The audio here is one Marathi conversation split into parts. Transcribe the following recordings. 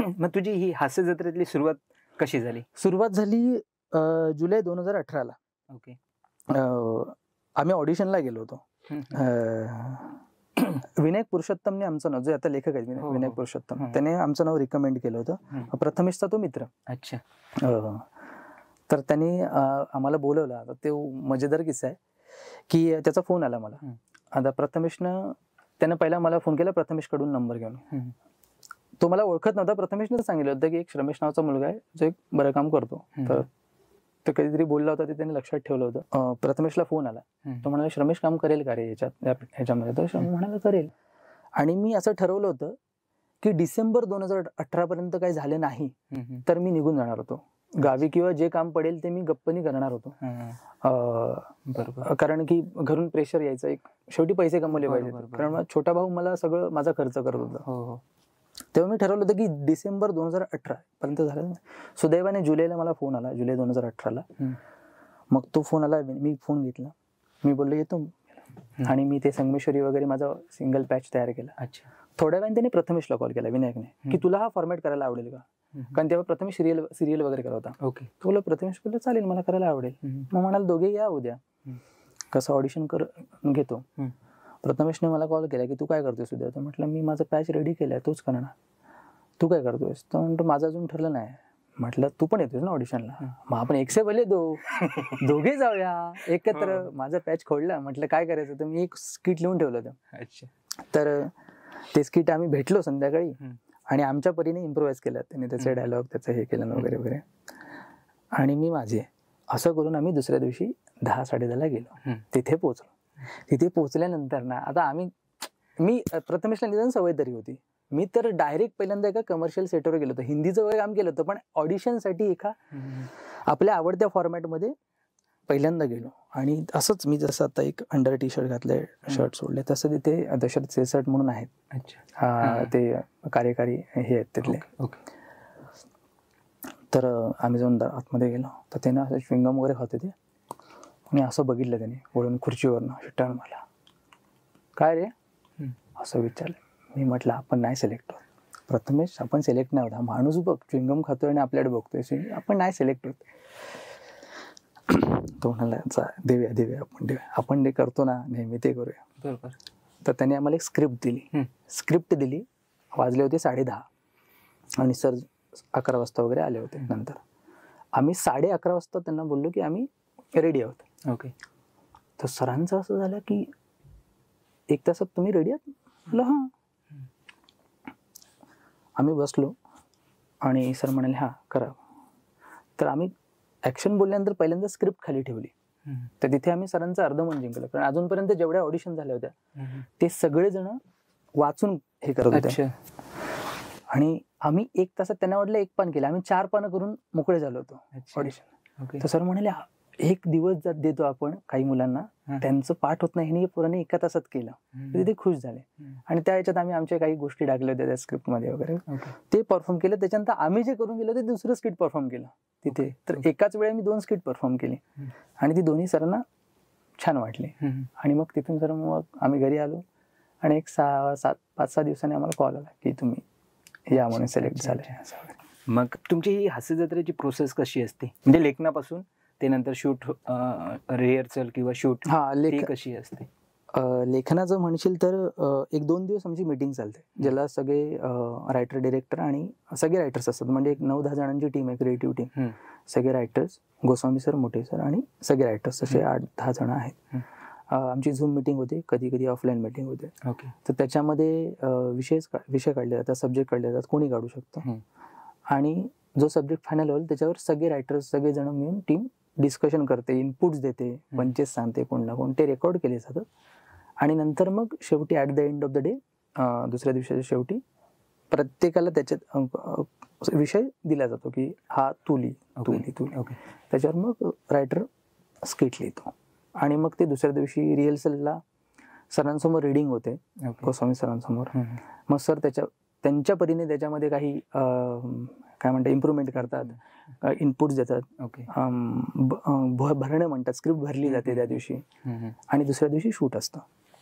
मग तुझी ही हास्य जत्रेतली सुरुवात कशी झाली? सुरुवात झाली जुलै 2018ला. ओके. आम्ही ऑडिशनला गेलो होतो. विनायक पुरुषोत्तमने आमचं नाव, जे आता लेखक आहेत विनायक पुरुषोत्तम, त्याने आमचं नाव रिकमेंड केलं होतं. प्रथमेशचा तो मित्र. अच्छा. तर त्यांनी आम्हाला बोलवलं. आता ते मजेदार किस्सा आहे की त्याचा फोन आला मला. आता त्यानं पहिला मला फोन केला प्रथमेशकडून नंबर घेऊन. तो मला ओळखत नव्हता. प्रथमेशने सांगितलं होतं की एक श्रमेश नावाचा मुलगा आहे जो एक बरं काम करतो. तर तो कधीतरी बोलला होता, ते त्याने लक्षात ठेवलं होतं. प्रथमेशला फोन आला. तो म्हणाला श्रमेश काम करेल का रे ह्याच्यामध्ये? तर श्रमेश म्हणाला करेल. आणि मी असं ठरवलं होतं की डिसेंबर 2018 पर्यंत काही झालं नाही तर मी निघून जाणार होतो गावी, किंवा जे काम पडेल ते मी गप्पनी करणार होतो. बरोबर. कारण की घरून प्रेशर यायचं, एक शेवटी पैसे कमवले पाहिजे. कारण छोटा भाऊ मला सगळं माझा खर्च करत होता. तेव्हा मी ठरवलं होतं की डिसेंबर 2018 पर्यंत झालं. सुदैवाने जुलैला मला फोन आला, जुलै 2018ला. मग तो फोन आला, मी फोन घेतला, मी बोललो येतो. आणि मी ते संगमेश्वरी वगैरे माझा सिंगल पॅच तयार केला. अच्छा. थोड्या वेळाने त्याने प्रथमेशला कॉल केला, विनायकने, की तुला हा फॉर्मॅट करायला आवडेल का? कारण तेव्हा प्रथमेश सिरियल वगैरे करत होता. ओके. तो बोलला प्रथमेश, बोलला चालेल मला करायला आवडेल. मग म्हणाल दोघे या उद्या, कसं ऑडिशन घेतो. प्रथमेशने मला कॉल केला की तू काय करतोयस उद्या? तर म्हटलं मी माझा पॅच रेडी केलाय, तोच करणार. तू काय करतोयस? तर म्हणतो माझं अजून ठरलं नाही. म्हटलं तू पण येतोस ना ऑडिशनला? मग आपण एकशे भले दोघे जाऊया एकत्र. माझा पॅच खोडला. म्हटलं काय करायचं? तर मी एक स्किट लिहून ठेवलं होतं. अच्छा. तर ते स्किट आम्ही भेटलो संध्याकाळी आणि आमच्या परीने इम्प्रोवाइज केलं. त्याने त्याचे डायलॉग त्याचं हे केलं वगैरे वगैरे. आणि मी माझे असं करून आम्ही दुसऱ्या दिवशी 10-10:30ला गेलो. तिथे पोहोचलो. तिथे पोहोचल्यानंतर ना, आता मी प्रथमेशला निदान सवय तरी होती. मी तर डायरेक्ट पहिल्यांदा एका कमर्शियल सेटवर गेलो होतो. हिंदीचं वगैरे काम केलं होतं, पण ऑडिशनसाठी एका आपल्या आवडत्या फॉर्मॅटमध्ये पहिल्यांदा गेलो. आणि असंच मी जसं आता एक अंडर टी शर्ट घातलंय, शर्ट सोडले, तसं तिथे दशरथ सेसट म्हणून आहेत. अच्छा. ते कार्यकारी हे आहेत तिथले. तर आम्ही जाऊन आतमध्ये गेलो तर त्यानं असं च्युइंगम वगैरे खात होते. आणि असं बघितलं त्याने वळून खुर्चीवरनं टर्न मला, काय रे असं विचारलं. मी म्हटलं आपण नाही सिलेक्ट होत. प्रथमेश आपण सिलेक्ट नाही होता, माणूस बघ च्युइंगम खातोय आणि आपल्याकडे बघतोय, आपण नाही सिलेक्ट होत. तो म्हणाला देऊया आपण ते करतो ना नेहमी, ते करूया. बरोबर. तर त्याने आम्हाला एक स्क्रिप्ट दिली. वाजले होते 10:30 आणि सर 11 वाजता वगैरे आले होते. नंतर आम्ही 11:30 वाजता त्यांना बोललो की आम्ही रेडी आहोत. ओके. तर सरांचं असं झालं की 1 तासात तुम्ही रेडी आहात? म्हटलं हां. आम्ही बसलो आणि सर म्हणाले हां करा. तर आम्ही ॲक्शन बोलल्यानंतर पहिल्यांदा स्क्रिप्ट खाली ठेवली. तर तिथे आम्ही सरांचं अर्धमन जिंकलं. कारण अजूनपर्यंत जेवढ्या ऑडिशन झाल्या होत्या ते सगळेजण वाचून हे करत होते. आणि आम्ही 1 तासात त्यांना वाटलं 1 पान केलं, आम्ही 4 पानं करून मोकळे झालो होतो ऑडिशन. तर सर म्हणाले 1 दिवस देतो आपण काही मुलांना, त्यांचं पाठ होत नाही, हे पोरांनी 1 तासात केलं. तिथे खुश झाले. आणि त्या ह्याच्यात आम्ही आमच्या काही गोष्टी टाकल्या होत्या त्या स्क्रिप्टमध्ये वगैरे, ते परफॉर्म केलं. त्याच्यानंतर आम्ही जे करून गेलो ते दुसरं स्किट परफॉर्म केलं तिथे. तर एकाच वेळी मी 2 स्किट परफॉर्म केली आणि ती दोन्ही सरांना छान वाटली. आणि मग तिथून सर मग आम्ही घरी आलो आणि एक 5-6 दिवसांनी आम्हाला कॉल आला की तुम्ही या म्हणून सिलेक्ट झाले. मग तुमची ही हास्य जत्रेची प्रोसेस कशी असते? म्हणजे लेखनापासून ते नंतर शूट, रिहर्सल किंवा शूट, कशी असते? लेखनाचं म्हणशील तर 1-2 दिवस आमची मीटिंग चालते, ज्याला सगळे रायटर, डिरेक्टर आणि सगळे रायटर्स असतात. म्हणजे एक 9-10 जणांची टीम आहे, क्रिएटिव्ह टीम. सगळे रायटर्स, गोस्वामी सर, मोठे सर आणि सगळे रायटर्स, असे 8-10 जण आहेत. आमची झूम मीटिंग होते, कधी कधी ऑफलाईन मीटिंग होते. तर त्याच्यामध्ये विषय काढले जातात, सब्जेक्ट काढले जातात, कोणी काढू शकतं. आणि जो सब्जेक्ट फायनल होईल त्याच्यावर सगळे रायटर्स, सगळे जण मिळून टीम डिस्कशन करते, इनपुट्स देते, पंचेस सांगते, कोण ना कोण, ते रेकॉर्ड केले जातात. आणि नंतर मग शेवटी at the end of the day, दुसऱ्या दिवसाच्या शेवटी प्रत्येकाला त्याच्यात विषय दिला जातो की हा तू लिही. त्याच्यावर मग रायटर स्किट लिहितो. आणि मग ते दुसऱ्या दिवशी रिहर्सलला सरांसमोर रिडिंग होते, गोस्वामी सरांसमोर. मग सर त्यांच्या परीने त्याच्यामध्ये काही काय म्हणतात इम्प्रूव्हमेंट करतात, इनपुट्स देतात. भरणं म्हणतात, स्क्रिप्ट भरली जाते त्या दिवशी. आणि दुसऱ्या दिवशी शूट असतं.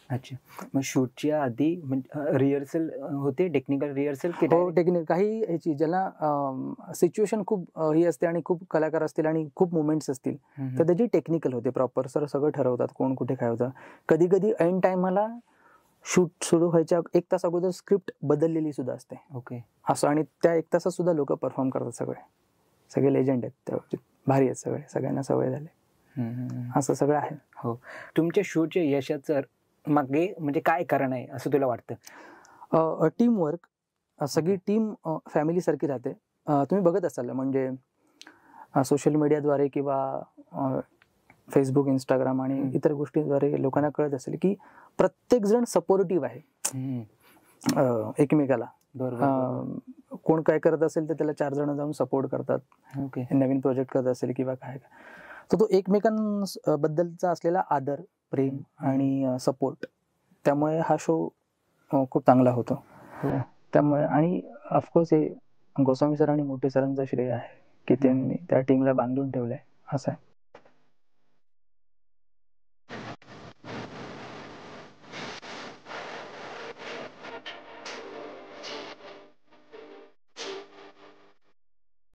अच्छा, मग शूटच्या आधी रिहर्सल होते, टेक्निकल रिहर्सल की हो टेक्निकल काही ह्याची ज्याला सिच्युएशन खूप ही असते आणि खूप कलाकार असतील आणि खूप मुवमेंट्स असतील तर त्याची टेक्निकल होते प्रॉपर. सर सगळं ठरवतात कोण कुठे काय होतं. कधी कधी ऐन टायमाला शूट सुरू व्हायच्या 1 तास अगोदर स्क्रिप्ट बदललेली सुद्धा असते. ओके, असं आणि त्या 1 तासात सुद्धा लोक परफॉर्म करतात. सगळे लेजंड आहेत त्या बाबतीत, भारी आहेत सगळे, सगळ्यांना सवय झाली. असं सगळं आहे. हो, तुमच्या शूटच्या यशाचं मागे म्हणजे काय कारण आहे असं तुला वाटतं? Team work. सगळी टीम फॅमिली सारखी राहते. तुम्ही बघत असाल म्हणजे सोशल मीडियाद्वारे किंवा फेसबुक, इंस्टाग्राम आणि इतर गोष्टींद्वारे लोकांना कळत असेल की प्रत्येक जण सपोर्टिव्ह आहे एकमेकाला. कोण काय करत असेल तर त्याला 4 जण जाऊन सपोर्ट करतात. नवीन प्रोजेक्ट करत असेल किंवा काय, तर तो एकमेकांबद्दलचा असलेला आदर, प्रेम आणि सपोर्ट, त्यामुळे हा शो खूप चांगला होतो. त्यामुळे आणि ऑफकोर्स हे गोस्वामी सर आणि मोठे सरांचा श्रेय आहे की त्यांनी त्या टीमला बांधून ठेवलंय. असं आहे.